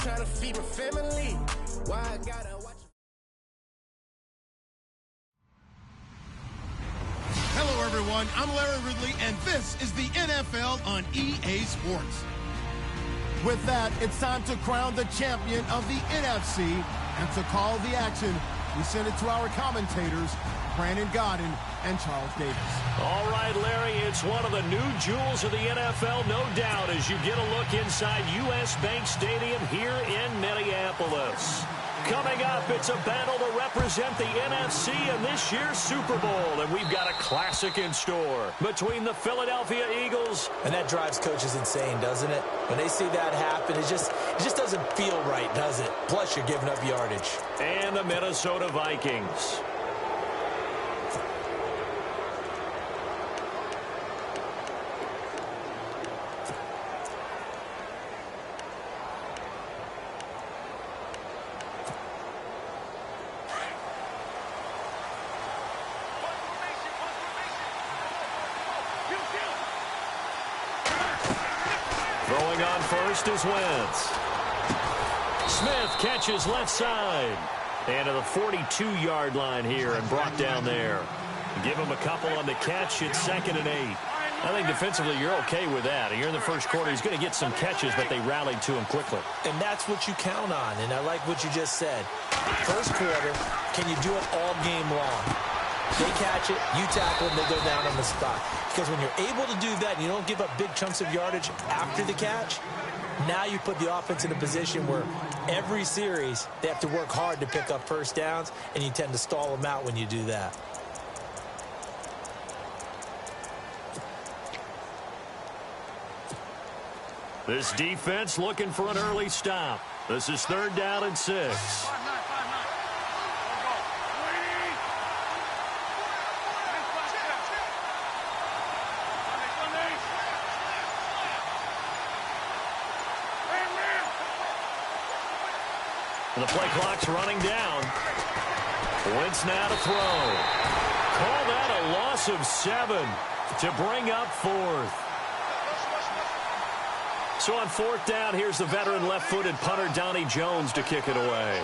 trying to feed my family. Why I gotta watch. Hello, everyone. I'm Larry Ridley, and this is the NFL on EA Sports. With that, it's time to crown the champion of the NFC, and to call the action, we send it to our commentators, Brandon Gaudin and Charles Davis. All right, Larry, it's one of the new jewels of the NFL, no doubt, as you get a look inside U.S. Bank Stadium here in Minneapolis. Coming up, it's a battle to represent the NFC in this year's Super Bowl, and we've got a classic in store between the Philadelphia Eagles. And that drives coaches insane, doesn't it? When they see that happen, it just doesn't feel right, does it? Plus, you're giving up yardage. And the Minnesota Vikings. Throwing on first is Wentz. Smith catches left side. And to the 42-yard line here and brought down there. Give him a couple on the catch. It's 2nd and 8. I think defensively you're okay with that. Here in the first quarter, he's going to get some catches, but they rallied to him quickly. And that's what you count on, and I like what you just said. First quarter, can you do it all game long? They catch it, you tackle them, they go down on the spot. Because when you're able to do that and you don't give up big chunks of yardage after the catch, now you put the offense in a position where every series they have to work hard to pick up first downs, and you tend to stall them out when you do that. This defense looking for an early stop. This is 3rd down and 6. And the play clock's running down. Wentz now to throw. Call that a loss of 7 to bring up 4th. So on 4th down, here's the veteran left-footed punter Donnie Jones to kick it away.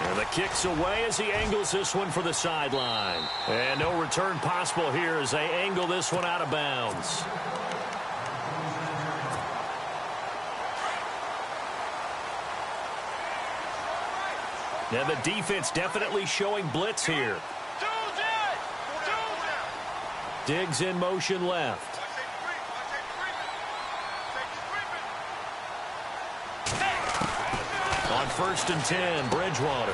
And the kick's away as he angles this one for the sideline. And no return possible here as they angle this one out of bounds. Now the defense definitely showing blitz here. Diggs in motion left. On 1st and 10, Bridgewater.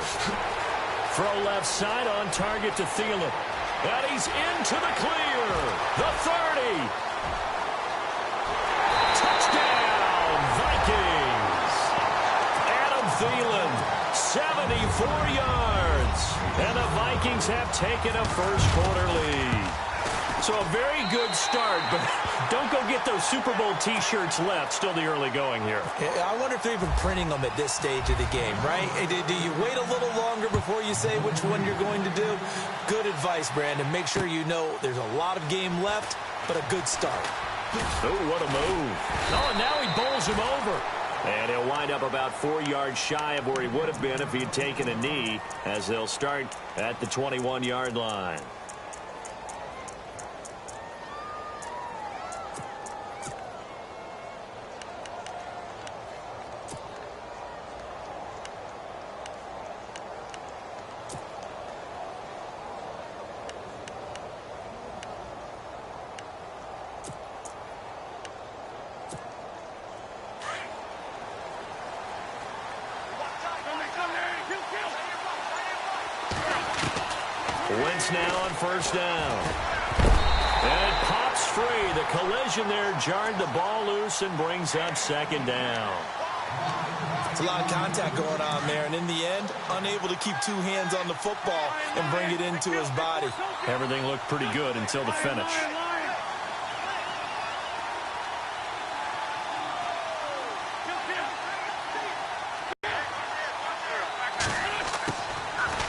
Throw left side on target to Thielen. And he's into the clear. The 30. Touchdown, Vikings. Adam Thielen, 74 yards. And the Vikings have taken a first quarter lead. So a very good start, but don't go get those Super Bowl T-shirts left. Still the early going here. I wonder if they're even printing them at this stage of the game, right? Do you wait a little longer before you say which one you're going to do? Good advice, Brandon. Make sure you know there's a lot of game left, but a good start. Oh, what a move. Oh, and now he bowls him over. And he'll wind up about 4 yards shy of where he would have been if he'd taken a knee, as they'll start at the 21-yard line. Wentz now on 1st down. And it pops free. The collision there jarred the ball loose and brings up 2nd down. It's a lot of contact going on there, and in the end, unable to keep 2 hands on the football and bring it into his body. Everything looked pretty good until the finish.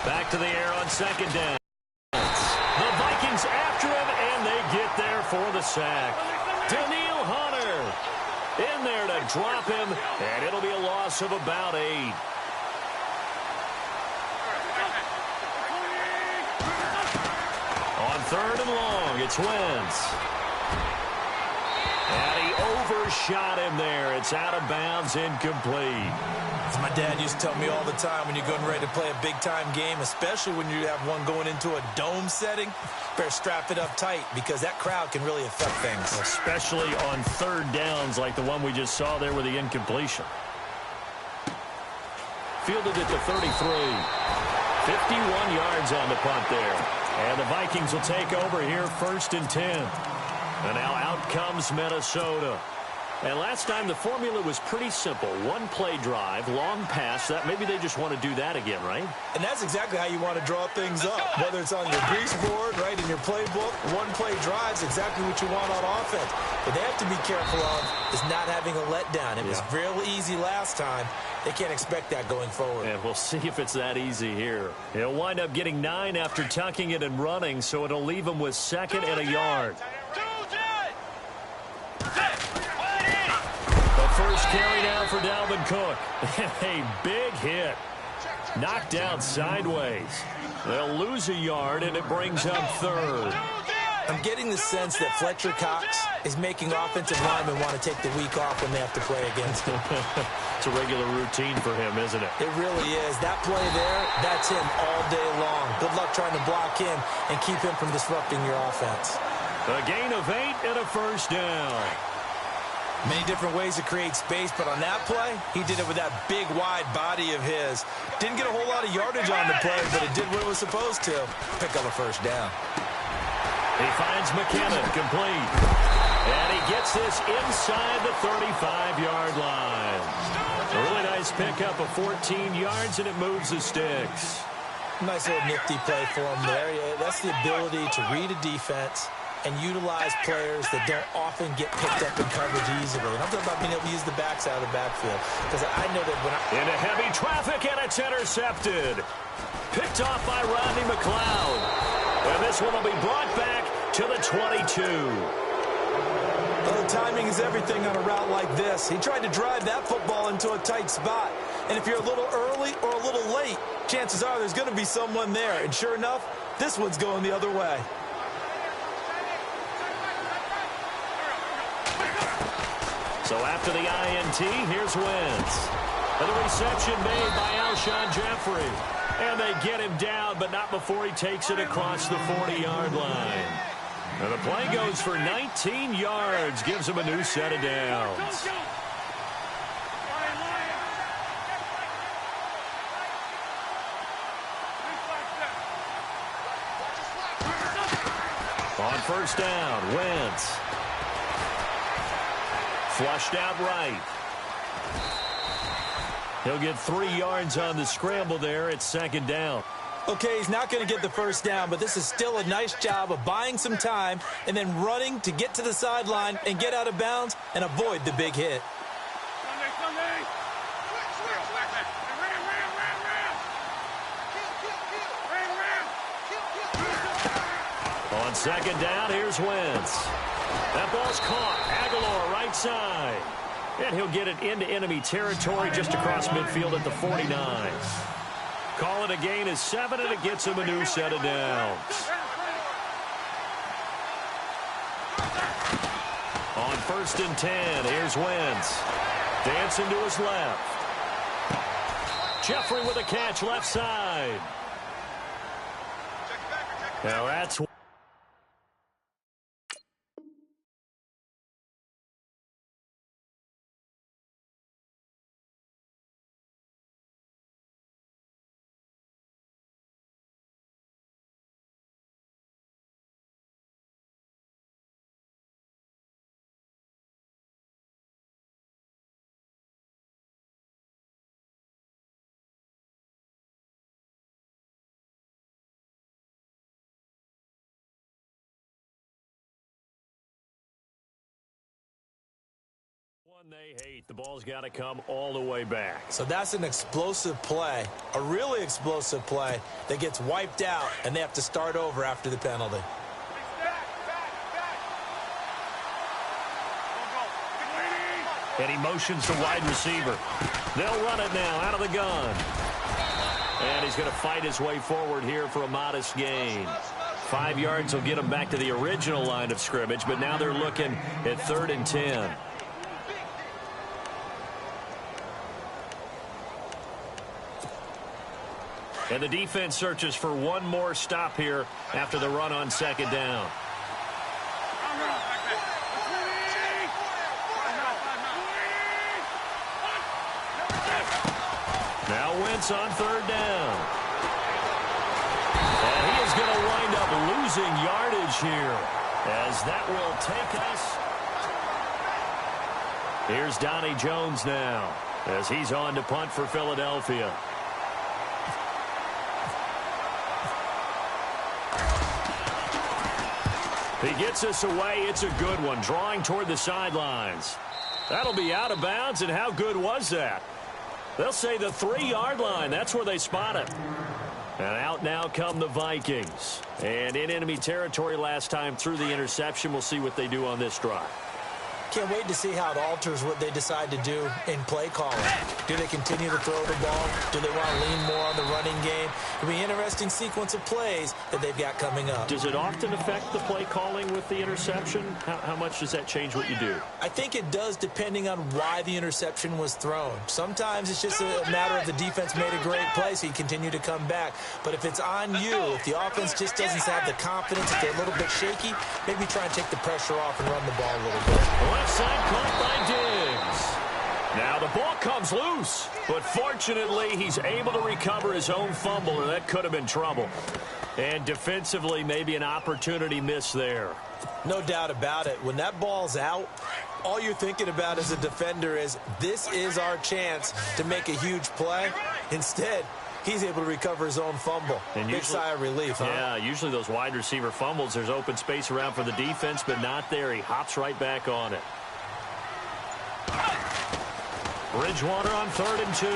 Back to the air on 2nd down. The Vikings after him, and they get there for the sack. Danielle Hunter in there to drop him, and it'll be a loss of about 8. On 3rd and long, it's Wentz. And he overshot him there. It's out of bounds, incomplete. As my dad used to tell me all the time, when you're getting ready to play a big-time game, especially when you have one going into a dome setting, better strap it up tight because that crowd can really affect things. Especially on 3rd downs like the one we just saw there with the incompletion. Fielded at the 33. 51 yards on the punt there. And the Vikings will take over here 1st and 10. And now out comes Minnesota. And last time the formula was pretty simple. One play drive, long pass. That maybe they just want to do that again, right? And that's exactly how you want to draw things up. Whether it's on your grease board, right, in your playbook, one play drive is exactly what you want on offense. What they have to be careful of is not having a letdown. It was real easy last time. They can't expect that going forward. And we'll see if it's that easy here. He'll wind up getting 9 after tucking it and running, so it'll leave him with 2nd and a yard. First carry now for Dalvin Cook. A big hit. Knocked down sideways. They'll lose a yard, and it brings up 3rd. I'm getting the sense that Fletcher Cox is making offensive linemen want to take the week off when they have to play against him. It's a regular routine for him, isn't it? It really is. That play there, that's him all day long. Good luck trying to block him and keep him from disrupting your offense. A gain of 8 and a 1st down. Many different ways to create space, but on that play, he did it with that big, wide body of his. Didn't get a whole lot of yardage on the play, but it did what it was supposed to. Pick up a 1st down. He finds McKinnon, complete. And he gets this inside the 35-yard line. A really nice pickup of 14 yards, and it moves the sticks. Nice little nifty play for him there. That's the ability to read a defense and utilize players that don't often get picked up in coverage easily. And I'm talking about being able to use the backs out of the backfield. Because I know that when into heavy traffic, and it's intercepted. Picked off by Rodney McLeod. And this one will be brought back to the 22. Well, the timing is everything on a route like this. He tried to drive that football into a tight spot. And if you're a little early or a little late, chances are there's going to be someone there. And sure enough, this one's going the other way. So after the INT, here's Wentz. And the reception made by Alshon Jeffrey. And they get him down, but not before he takes it across the 40-yard line. And the play goes for 19 yards, gives him a new set of downs. On 1st down, Wentz. Flushed out right. He'll get 3 yards on the scramble there at 2nd down. Okay, he's not going to get the 1st down, but this is still a nice job of buying some time and then running to get to the sideline and get out of bounds and avoid the big hit. On 2nd down, here's Wentz. That ball's caught. Aguilar right side. And he'll get it into enemy territory just across midfield at the 49. Call it a gain of 7, and it gets him a new set of downs. On 1st and 10, here's Wentz. Dancing to his left. Jeffrey with a catch left side. Now that's one they hate. The ball's got to come all the way back. So that's an explosive play, a really explosive play that gets wiped out, and they have to start over after the penalty. And he motions to wide receiver. They'll run it now out of the gun. And he's going to fight his way forward here for a modest gain. 5 yards will get him back to the original line of scrimmage, but now they're looking at 3rd and 10. And the defense searches for one more stop here after the run on 2nd down. Now Wentz on 3rd down. And he is going to wind up losing yardage here as that will take us. Here's Donnie Jones now as he's on to punt for Philadelphia. He gets us away. It's a good one, drawing toward the sidelines. That'll be out of bounds, and how good was that? They'll say the 3-yard line. That's where they spot it. And out now come the Vikings. And in enemy territory last time through the interception. We'll see what they do on this drive. Can't wait to see how it alters what they decide to do in play calling. Do they continue to throw the ball? Do they want to lean more on the running game? It'll be an interesting sequence of plays that they've got coming up. Does it often affect the play calling with the interception? How much does that change what you do? I think it does, depending on why the interception was thrown. Sometimes it's just a matter of the defense made a great play, so you continue to come back. But if it's on you, if the offense just doesn't have the confidence, if they're a little bit shaky, maybe try and take the pressure off and run the ball a little bit. Left side caught by Diggs. Now the ball comes loose, but fortunately he's able to recover his own fumble, or that could have been trouble. And defensively, maybe an opportunity miss there. No doubt about it. When that ball's out, all you're thinking about as a defender is, this is our chance to make a huge play. Instead, he's able to recover his own fumble. And big sigh of relief, huh? Yeah, usually those wide receiver fumbles, there's open space around for the defense, but not there. He hops right back on it. Bridgewater on 3rd and 2.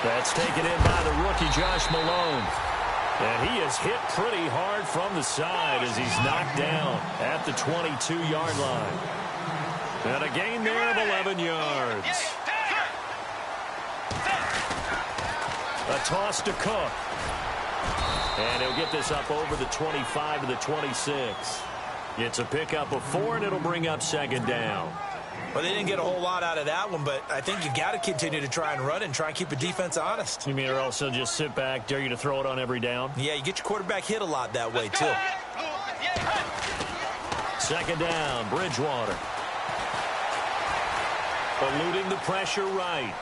That's taken in by the rookie Josh Malone. And he is hit pretty hard from the side as he's knocked down at the 22-yard line. And a gain there of 11 yards. A toss to Cook. And he'll get this up over the 25 to the 26. It's a pickup of 4, and it'll bring up 2nd down. Well, they didn't get a whole lot out of that one, but I think you got to continue to try and run and try and keep the defense honest. You mean, or else they'll just sit back, dare you to throw it on every down? Yeah, you get your quarterback hit a lot that way, too. 2nd down, Bridgewater. Eluding the pressure right.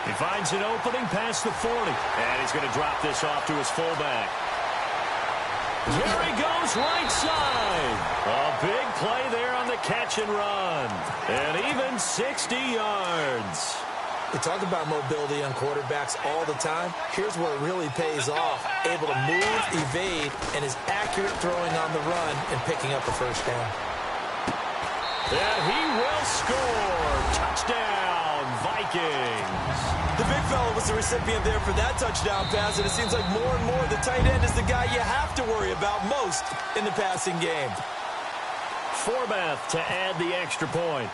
He finds an opening past the 40. And he's going to drop this off to his fullback. Here he goes right side. A big play there on the catch and run. And even 60 yards. We talk about mobility on quarterbacks all the time. Here's where it really pays off. Able to move, evade, and is accurate throwing on the run and picking up a 1st down. And he will score. Touchdown, Vikings. The big fella was the recipient there for that touchdown pass, and it seems like more and more the tight end is the guy you have to worry about most in the passing game. Forbath to add the extra point.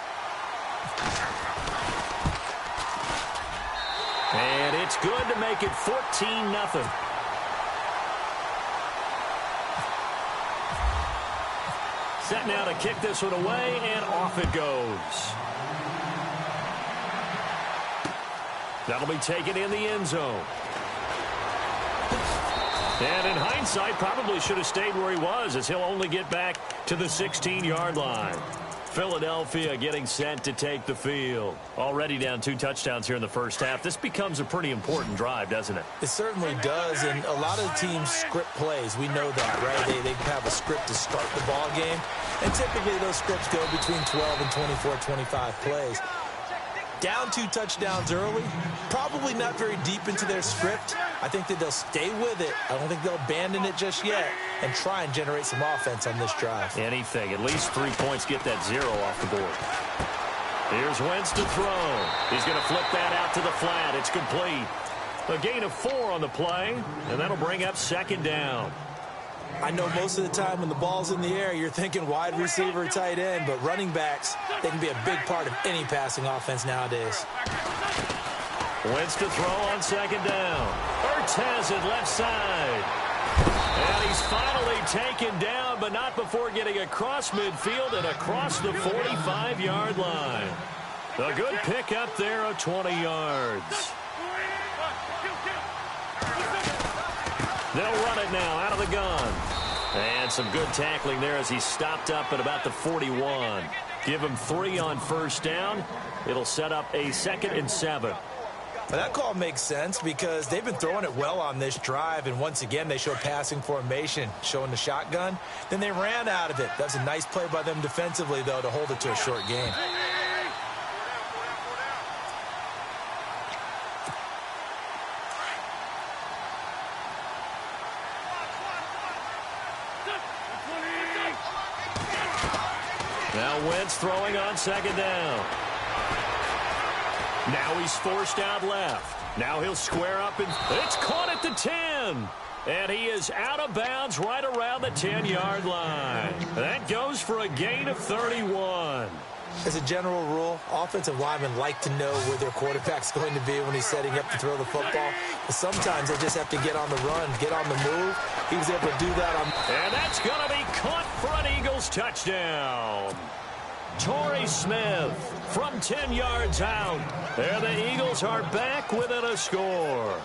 And it's good to make it 14-0. Set now to kick this one away, and off it goes. That'll be taken in the end zone. And in hindsight, probably should have stayed where he was, as he'll only get back to the 16-yard line. Philadelphia getting set to take the field. Already down 2 touchdowns here in the first half. This becomes a pretty important drive, doesn't it? It certainly does, and a lot of teams script plays. We know that, right? They have a script to start the ball game, and typically those scripts go between 12 and 24, 25 plays. Down 2 touchdowns early, probably not very deep into their script. I think that they'll stay with it. I don't think they'll abandon it just yet and try and generate some offense on this drive. Anything. At least 3 points, get that 0 off the board. Here's Wentz to throw. He's going to flip that out to the flat. It's complete. A gain of 4 on the play, and that'll bring up 2nd down. I know most of the time when the ball's in the air, you're thinking wide receiver, tight end, but running backs, they can be a big part of any passing offense nowadays. Wentz to throw on second down. Ertz has it left side. And he's finally taken down, but not before getting across midfield and across the 45-yard line. A good pick up there of 20 yards. They'll run it now out of the gun. And some good tackling there as he stopped up at about the 41. Give him 3 on first down. It'll set up a 2nd and 7. Well, that call makes sense because they've been throwing it well on this drive, and once again they showed passing formation, showing the shotgun. Then they ran out of it. That's a nice play by them defensively, though, to hold it to a short gain. Now Wentz throwing on second down. Now he's forced out left. Now he'll square up, and it's caught at the 10. And he is out of bounds right around the 10-yard line. That goes for a gain of 31. As a general rule, offensive linemen like to know where their quarterback's going to be when he's setting up to throw the football. But sometimes they just have to get on the run, get on the move. He was able to do that on... And that's going to be caught for an Eagles touchdown. Torrey Smith from 10 yards out. There the Eagles are back within a score.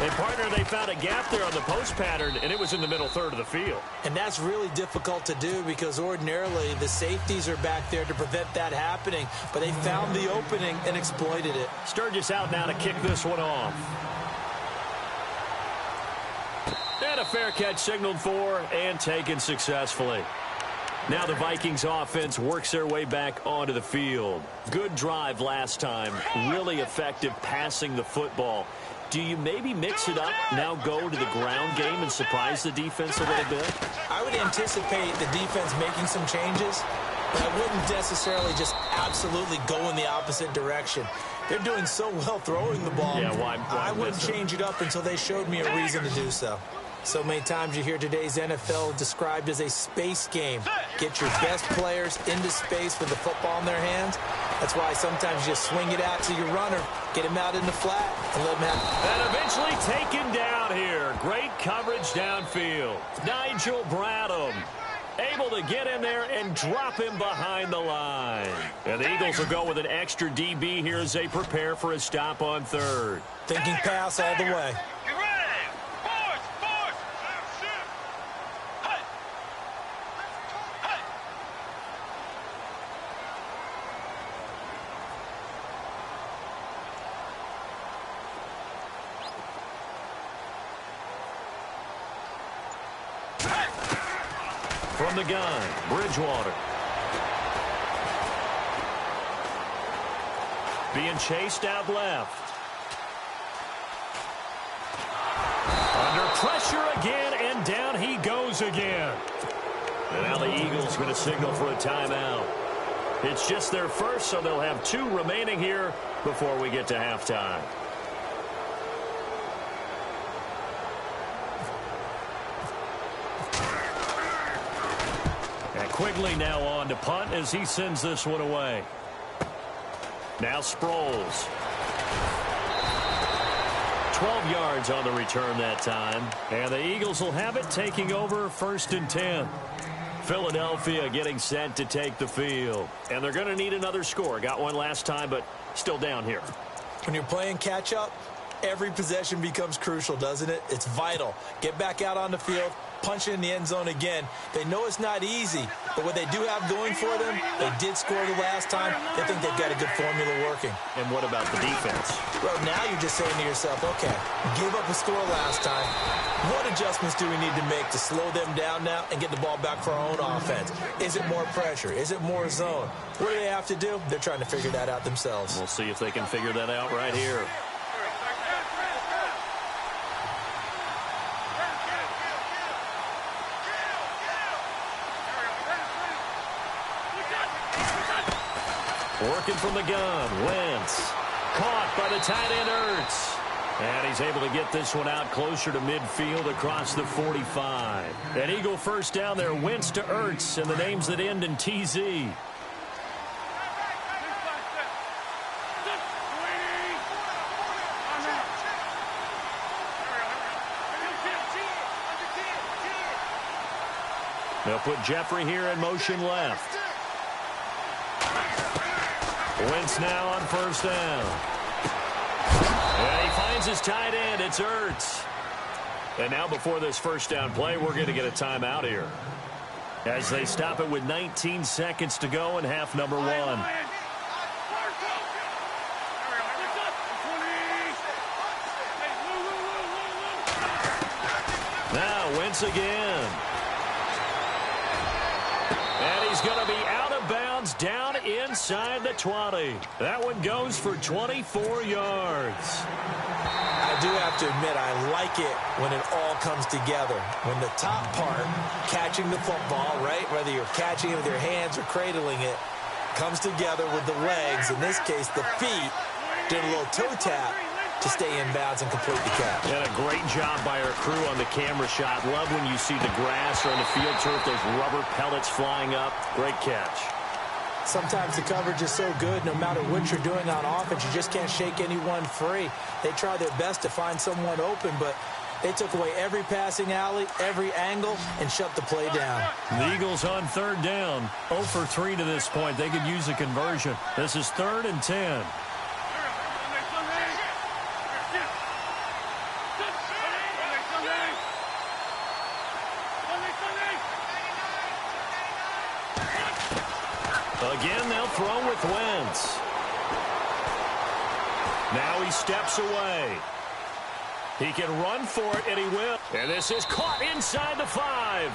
And, partner, they found a gap there on the post pattern, and it was in the middle third of the field. And that's really difficult to do because ordinarily the safeties are back there to prevent that happening. But they found the opening and exploited it. Sturgis out now to kick this one off. And a fair catch signaled for and taken successfully. Now the Vikings offense works their way back onto the field. Good drive last time. Really effective passing the football. Do you maybe mix it up, now go to the ground game and surprise the defense a little bit? I would anticipate the defense making some changes, but I wouldn't necessarily just absolutely go in the opposite direction. They're doing so well throwing the ball. Yeah, why I wouldn't change it up until they showed me a reason to do so. So many times you hear today's NFL described as a space game. Get your best players into space with the football in their hands. That's why sometimes you just swing it out to your runner, get him out in the flat, and let him have... And eventually taken down here. Great coverage downfield. Nigel Bradham able to get in there and drop him behind the line. And the Eagles will go with an extra DB here as they prepare for a stop on third. Thinking pass all the way. From the gun, Bridgewater. Being chased out left. Under pressure again, and down he goes again. And now the Eagles going to signal for a timeout. It's just their first, so they'll have 2 remaining here before we get to halftime. Quigley now on to punt as he sends this one away. Now Sproles. 12 yards on the return that time. And the Eagles will have it, taking over 1st and 10. Philadelphia getting set to take the field. And they're going to need another score. Got one last time, but still down here. When you're playing catch-up, every possession becomes crucial, doesn't it? It's vital. Get back out on the field. Punch it in the end zone again. They know it's not easy, but what they do have going for them, they did score the last time. They think they've got a good formula working. And what about the defense? Well, now you're just saying to yourself, okay, give up a score last time. What adjustments do we need to make to slow them down now and get the ball back for our own offense? Is it more pressure? Is it more zone? What do they have to do? They're trying to figure that out themselves. We'll see if they can figure that out right here. Working from the gun, Wentz. Caught by the tight end, Ertz. And he's able to get this one out closer to midfield across the 45. An Eagle first down there, Wentz to Ertz, and the names that end in TZ. They'll put Jeffrey here in motion left. Wentz now on first down. And he finds his tight end. It's Ertz. And now before this first down play, we're going to get a timeout here, as they stop it with 19 seconds to go in half number one. Now Wentz again. And he's going to be out of bounds down inside the 20. That one goes for 24 yards. I do have to admit, I like it when it all comes together. When the top part, catching the football, right, whether you're catching it with your hands or cradling it, comes together with the legs, in this case the feet, doing a little toe tap to stay in bounds and complete the catch. And a great job by our crew on the camera shot. Love when you see the grass or on the field turf, those rubber pellets flying up. Great catch. Sometimes the coverage is so good, no matter what you're doing on offense, you just can't shake anyone free. They try their best to find someone open, but they took away every passing alley, every angle, and shut the play down. The Eagles on third down. 0 for 3 to this point. They could use a conversion. This is 3rd and 10. Again, they'll throw with Wentz. Now he steps away. He can run for it, and he will. And this is caught inside the 5.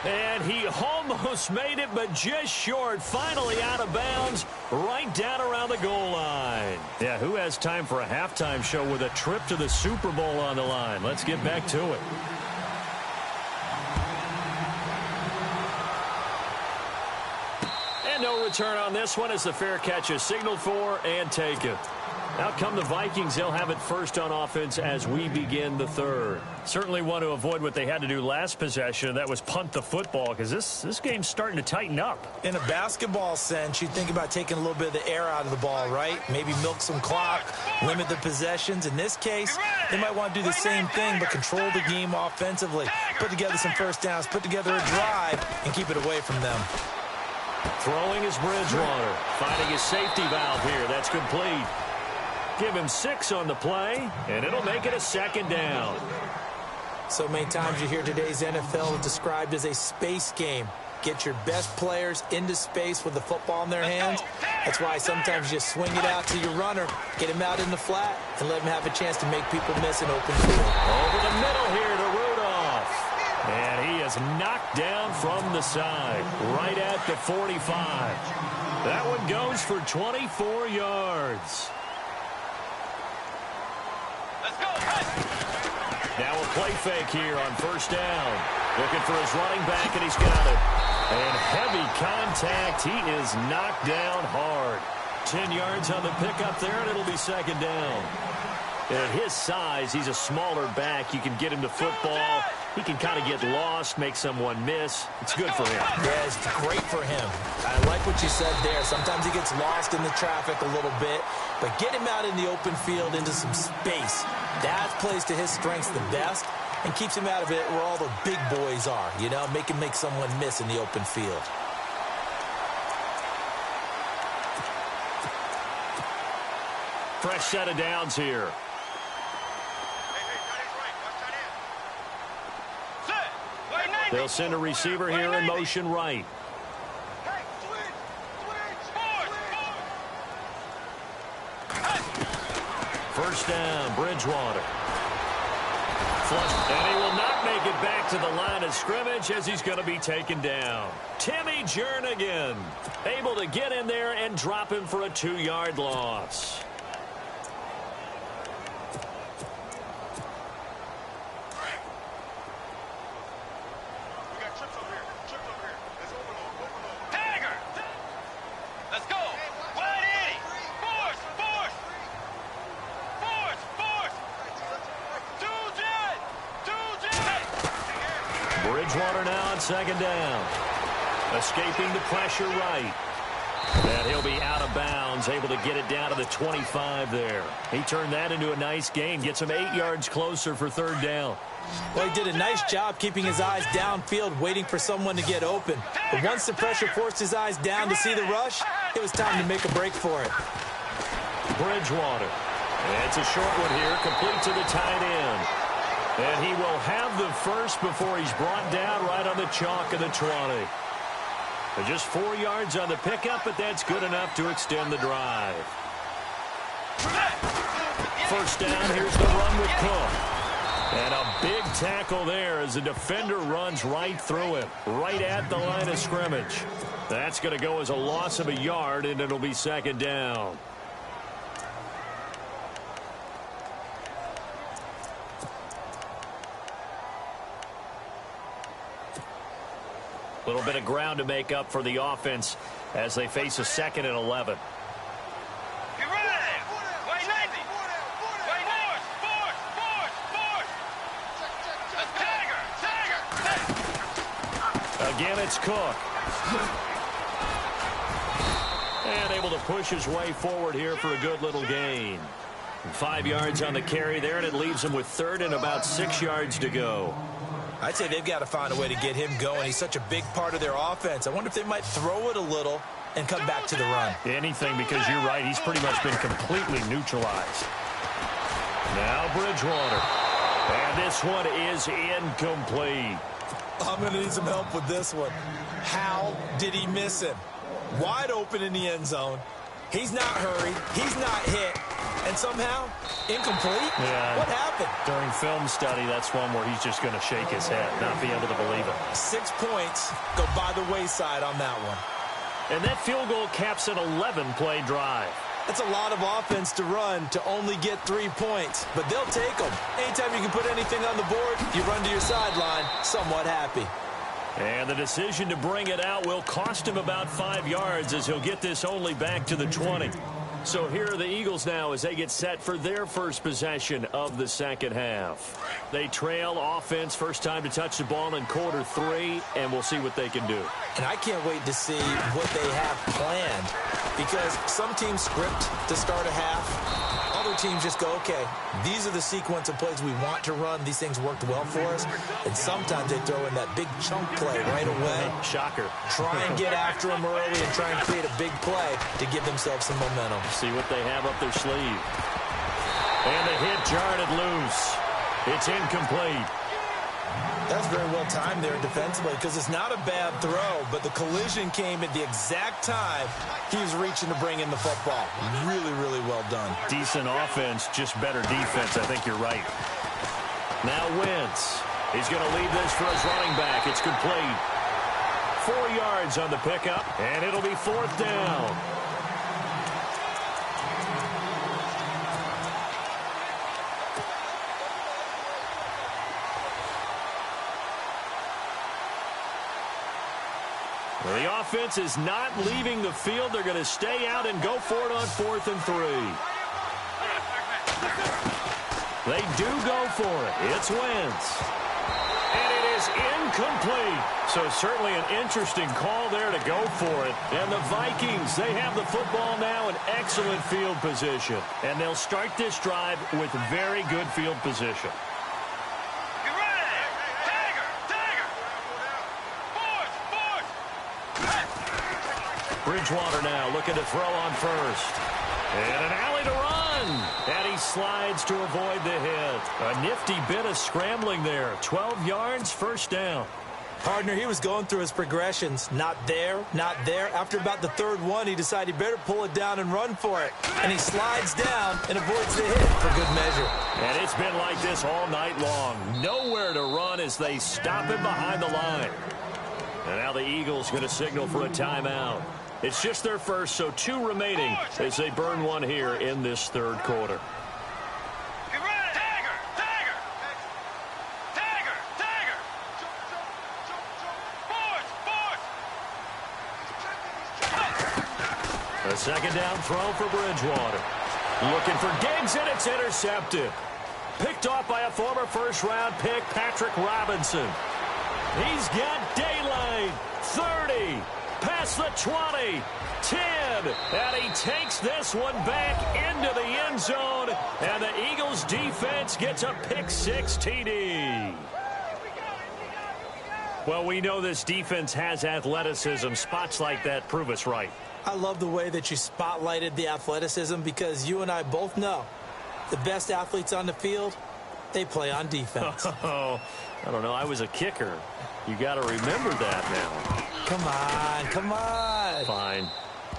And he almost made it, but just short. Finally out of bounds, right down around the goal line. Yeah, who has time for a halftime show with a trip to the Super Bowl on the line? Let's get back to it. No return on this one as the fair catch is signaled for and taken. Out come the Vikings. They'll have it first on offense as we begin the third. Certainly want to avoid what they had to do last possession. That was punt the football, because this game's starting to tighten up. In a basketball sense, you think about taking a little bit of the air out of the ball, right? Maybe milk some clock, limit the possessions. In this case, they might want to do the same thing, but control the game offensively. Put together some first downs, put together a drive, and keep it away from them. Throwing is Bridgewater. Finding his safety valve here. That's complete. Give him 6 on the play, and it'll make it a second down. So many times you hear today's NFL described as a space game. Get your best players into space with the football in their hands. That's why sometimes you swing it out to your runner, get him out in the flat, and let him have a chance to make people miss an open field. Over the middle here to Rudolph. And he is knocked down from the side, right at the 45. That one goes for 24 yards. Let's go. Now a play fake here on first down. Looking for his running back, and he's got it. And heavy contact. He is knocked down hard. 10 yards on the pickup there, and it'll be second down. And at his size, he's a smaller back. You can get him to football. He can kind of get lost, make someone miss. It's good for him. Yeah, it's great for him. I like what you said there. Sometimes he gets lost in the traffic a little bit, but get him out in the open field into some space. That plays to his strengths the best and keeps him out of it where all the big boys are, you know, make someone miss in the open field. Fresh set of downs here. They'll send a receiver here in motion right. First down, Bridgewater. Flush, and he will not make it back to the line of scrimmage as he's going to be taken down. Timmy Jernigan able to get in there and drop him for a 2-yard loss. Bridgewater now on second down. Escaping the pressure right. And he'll be out of bounds, able to get it down to the 25 there. He turned that into a nice gain, gets him 8 yards closer for third down. Well, he did a nice job keeping his eyes downfield, waiting for someone to get open. But once the pressure forced his eyes down to see the rush, it was time to make a break for it. Bridgewater. It's a short one here, complete to the tight end. And he will have the first before he's brought down right on the chalk of the 20. Just 4 yards on the pickup, but that's good enough to extend the drive. First down, here's the run with Cook. And a big tackle there as the defender runs right through him, right at the line of scrimmage. That's going to go as a loss of a yard, and it'll be second down. A little bit of ground to make up for the offense as they face a 2nd and 11. Again, it's Cook. And able to push his way forward here for a good little gain. 5 yards on the carry there, and it leaves him with third and about 6 yards to go. I'd say they've got to find a way to get him going. He's such a big part of their offense. I wonder if they might throw it a little and come back to the run. Anything, because you're right. He's pretty much been completely neutralized. Now Bridgewater. And this one is incomplete. I'm going to need some help with this one. How did he miss him? Wide open in the end zone. He's not hurried. He's not hit. And somehow, incomplete? Yeah. What happened? During film study, that's one where he's just going to shake his head, not be able to believe it. 6 points go by the wayside on that one. And that field goal caps an 11-play drive. That's a lot of offense to run to only get 3 points, but they'll take them. Anytime you can put anything on the board, you run to your sideline somewhat happy. And the decision to bring it out will cost him about 5 yards as he'll get this only back to the 20. So here are the Eagles now as they get set for their first possession of the second half. They trail offense, first time to touch the ball in quarter 3, and we'll see what they can do. And I can't wait to see what they have planned, because some teams script to start a half. Other teams just go, okay, these are the sequence of plays we want to run. These things worked well for us. And sometimes they throw in that big chunk play right away. Shocker. Try and get after them early and try and create a big play to give themselves some momentum. See what they have up their sleeve. And the hit jarred it loose. It's incomplete. That's very well timed there defensively, because it's not a bad throw, but the collision came at the exact time he was reaching to bring in the football. Really, really well done. Decent offense, just better defense. I think you're right. Now Wentz. He's going to leave this for his running back. It's complete. 4 yards on the pickup, and it'll be fourth down. The offense is not leaving the field. They're going to stay out and go for it on 4th and 3. They do go for it. It's Wentz. And it is incomplete. So certainly an interesting call there to go for it. And the Vikings, they have the football now in excellent field position. And they'll start this drive with very good field position. Bridgewater now looking to throw on first. And an alley to run. And he slides to avoid the hit. A nifty bit of scrambling there. 12 yards, first down. Partner, he was going through his progressions. Not there, not there. After about the third one, he decided he better pull it down and run for it. And he slides down and avoids the hit for good measure. And it's been like this all night long. Nowhere to run as they stop him behind the line. And now the Eagles going to signal for a timeout. It's just their first, so 2 remaining as they burn one here in this third quarter. A second down throw for Bridgewater. Looking for Diggs, and it's intercepted. Picked off by a former first-round pick, Patrick Robinson. He's got daylight. 30. Past the 20. 10. And he takes this one back into the end zone. And the Eagles defense gets a pick-6 TD. Well, we know this defense has athleticism. Spots like that prove us right. I love the way that you spotlighted the athleticism because you and I both know the best athletes on the field, they play on defense. Oh, I don't know. I was a kicker. You got to remember that now. Come on, come on. Fine.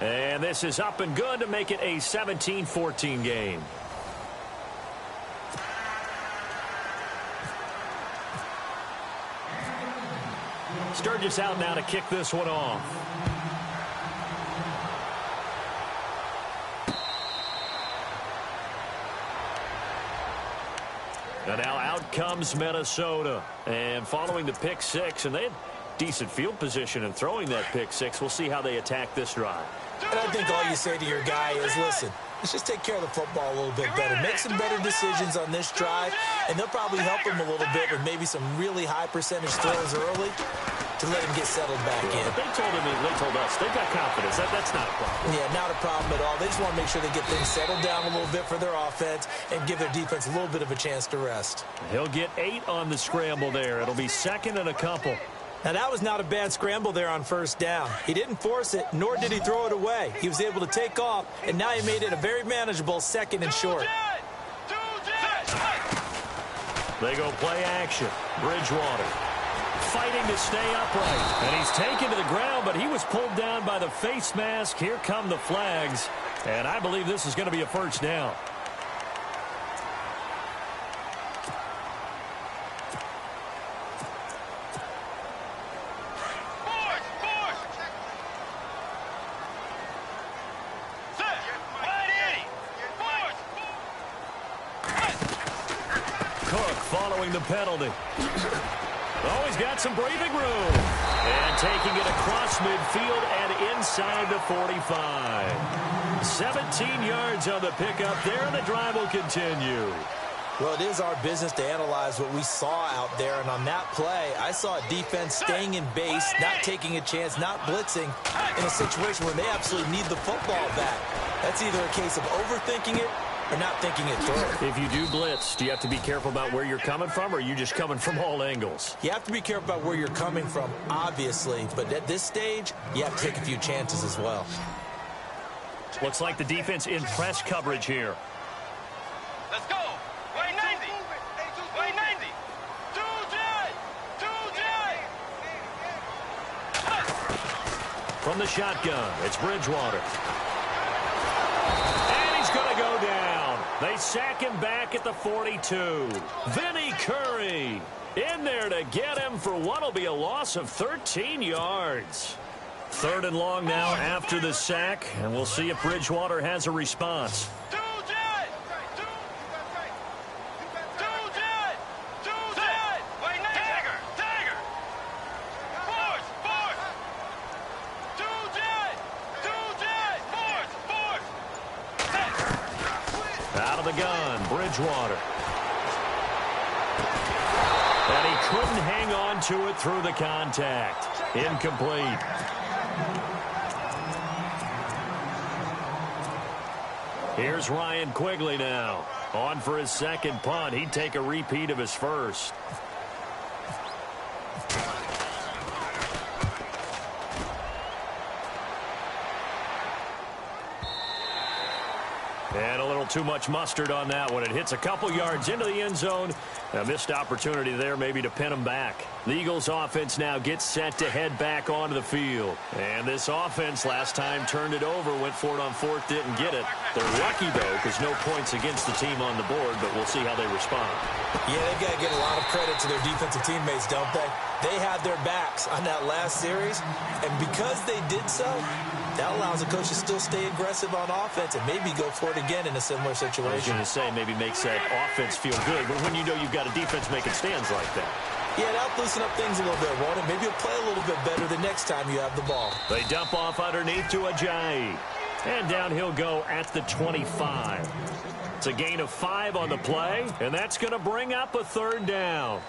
And this is up and good to make it a 17-14 game. Sturgis out now to kick this one off. And now out comes Minnesota. And following the pick-6, and they had decent field position in throwing that pick-6. We'll see how they attack this drive. And I think all you say to your guy is, listen, let's just take care of the football a little bit better. Make some better decisions on this drive, and they'll probably help him a little bit with maybe some really high percentage throws early to let him get settled back in. But they told us, they've got confidence. That's not a problem. Yeah, not a problem at all. They just want to make sure they get things settled down a little bit for their offense and give their defense a little bit of a chance to rest. He'll get 8 on the scramble there. It'll be 2nd and a couple. Now, that was not a bad scramble there on first down. He didn't force it, nor did he throw it away. He was able to take off, and now he made it a very manageable 2nd and short. They go play action. Bridgewater fighting to stay upright. And he's taken to the ground, but he was pulled down by the face mask. Here come the flags. And I believe this is going to be a first down. Cook following the penalty. Oh, he's got some breathing room. And taking it across midfield and inside the 45. 17 yards on the pickup there, and the drive will continue. Well, it is our business to analyze what we saw out there, and on that play, I saw a defense staying in base, not taking a chance, not blitzing in a situation where they absolutely need the football back. That's either a case of overthinking it or not thinking it through. If you do blitz, do you have to be careful about where you're coming from, or are you just coming from all angles? You have to be careful about where you're coming from, obviously, but at this stage, you have to take a few chances as well. Looks like the defense in press coverage here. Let's go. Way 90. Way 90. 2 From the shotgun, it's Bridgewater. And he's going to go down. They sack him back at the 42. Vinny Curry in there to get him for what will be a loss of 13 yards. 3rd and long now after the sack, and we'll see if Bridgewater has a response. Out of the gun, Bridgewater. And he couldn't hang on to it through the contact. Incomplete. Here's Ryan Quigley now. On for his 2nd punt. He'd take a repeat of his first. And a little too much mustard on that one. It hits a couple yards into the end zone. A missed opportunity there maybe to pin him back. The Eagles offense now gets set to head back onto the field. And this offense last time turned it over, went for it on 4th, didn't get it. They're lucky, though, because no points against the team on the board, but we'll see how they respond. Yeah, they've got to give a lot of credit to their defensive teammates, don't they? They had their backs on that last series, and because they did so, that allows the coach to still stay aggressive on offense and maybe go for it again in a similar situation. I was going to say maybe makes that offense feel good, but when you know you've got a defense making stands like that. Yeah, that'll loosen up things a little bit, won't it? Maybe you'll play a little bit better the next time you have the ball. They dump off underneath to Ajayi. And down he'll go at the 25. It's a gain of 5 on the play, and that's going to bring up a 3rd down.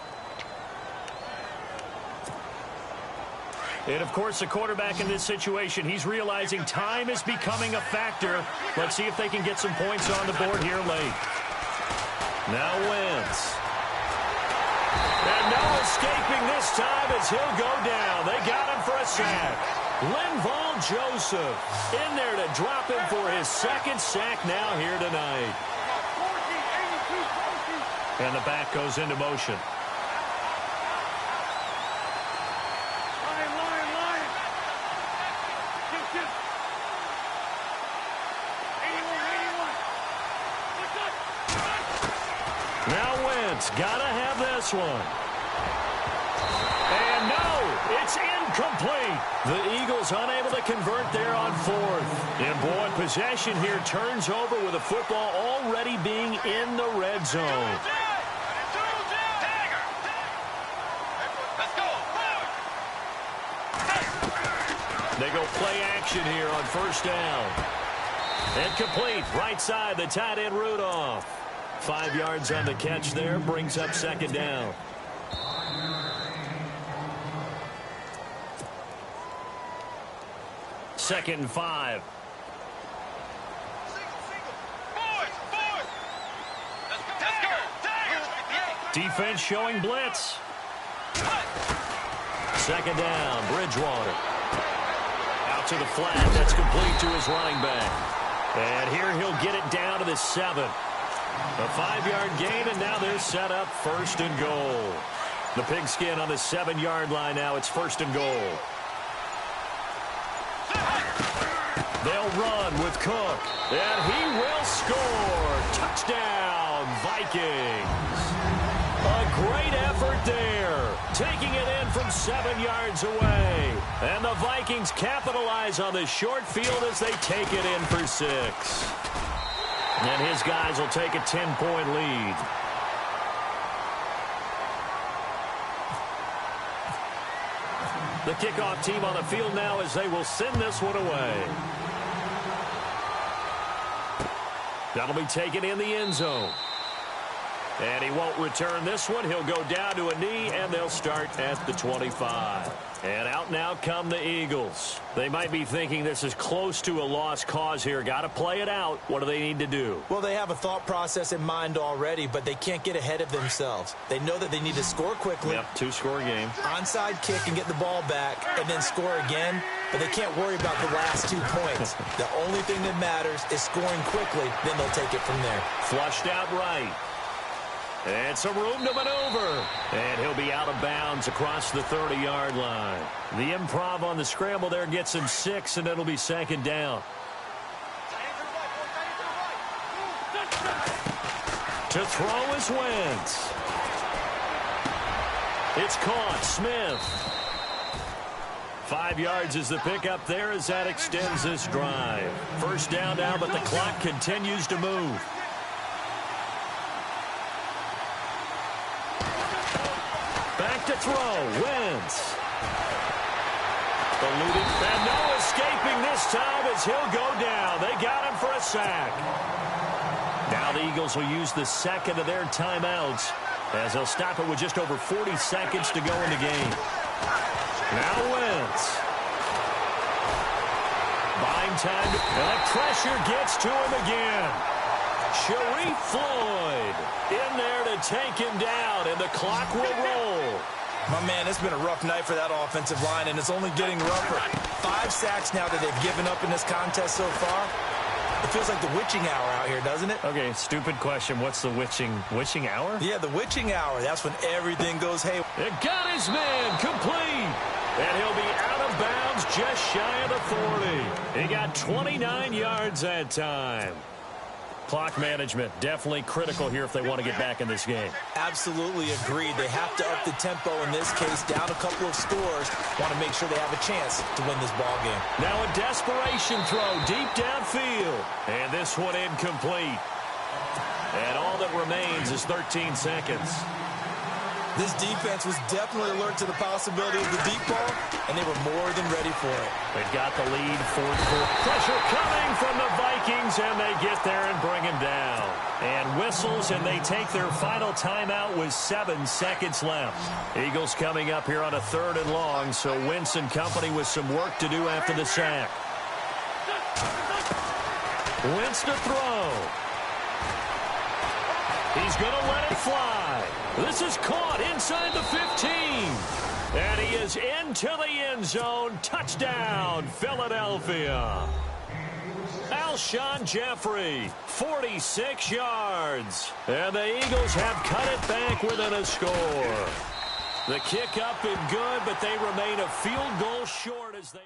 And, of course, the quarterback in this situation, he's realizing time is becoming a factor. Let's see if they can get some points on the board here late. Now Wentz. And no escaping this time as he'll go down. They got him for a sack. Linval Joseph in there to drop him for his second sack now here tonight. And the back goes into motion. Now Wentz, gotta have this one. And no, it's incomplete. The Eagles unable to convert there on fourth. And boy, possession here turns over with the football already being in the red zone. They go play action here on first down. And complete, right side, the tight end Rudolph. 5 yards on the catch there, brings up second down. Second and 5. Defense showing blitz. Second down, Bridgewater. Out to the flat, that's complete to his running back. And here he'll get it down to the 7. A 5-yard gain, and now they're set up first and goal. The Pigskin on the 7-yard line now. It's first and goal. They'll run with Cook, and he will score. Touchdown, Vikings. A great effort there, taking it in from 7 yards away. And the Vikings capitalize on the short field as they take it in for 6. And his guys will take a 10-point lead. The kickoff team on the field now as they will send this one away. That'll be taken in the end zone. And he won't return this one. He'll go down to a knee, and they'll start at the 25. And out now come the Eagles. They might be thinking this is close to a lost cause here. Got to play it out. What do they need to do? Well, they have a thought process in mind already, but they can't get ahead of themselves. They know that they need to score quickly. Yep, 2-score game. Onside kick and get the ball back, and then score again. But they can't worry about the last 2 points. The only thing that matters is scoring quickly. Then they'll take it from there. Flushed out right. And some room to maneuver. And he'll be out of bounds across the 30-yard line. The improv on the scramble there gets him 6, and it'll be second down. To throw is Wentz. It's caught. Smith. 5 yards is the pickup there as that extends this drive. First down now, but the clock continues to move. Back to throw. Wentz. Eluding. And no escaping this time as he'll go down. They got him for a sack. Now the Eagles will use the second of their timeouts as they'll stop it with just over 40 seconds to go in the game. Now Wentz. Buying time. And that pressure gets to him again. Sharif Floyd in there to take him down, and the clock will roll. My man, it's been a rough night for that offensive line, and it's only getting rougher. 5 sacks now that they've given up in this contest so far. It feels like the witching hour out here, doesn't it? Okay, stupid question. What's the witching hour? Yeah, the witching hour. That's when everything goes haywire. It got his man complete. And he'll be out of bounds just shy of the 40. He got 29 yards that time. Clock management definitely critical here if they want to get back in this game. Absolutely agreed. They have to up the tempo in this case, down a couple of scores. Want to make sure they have a chance to win this ball game. Now a desperation throw deep downfield. And this one incomplete. And all that remains is 13 seconds. This defense was definitely alert to the possibility of the deep ball, and they were more than ready for it. They've got the lead. 4-4. Pressure coming from the Vikings, and they get there and bring him down. And whistles, and they take their final timeout with 7 seconds left. Eagles coming up here on a 3rd and long, so Wentz and company with some work to do after the sack. Wentz to throw. He's going to let it fly. This is caught inside the 15. And he is into the end zone. Touchdown, Philadelphia. Alshon Jeffrey, 46 yards. And the Eagles have cut it back within a score. The kick up and good, but they remain a field goal short as they...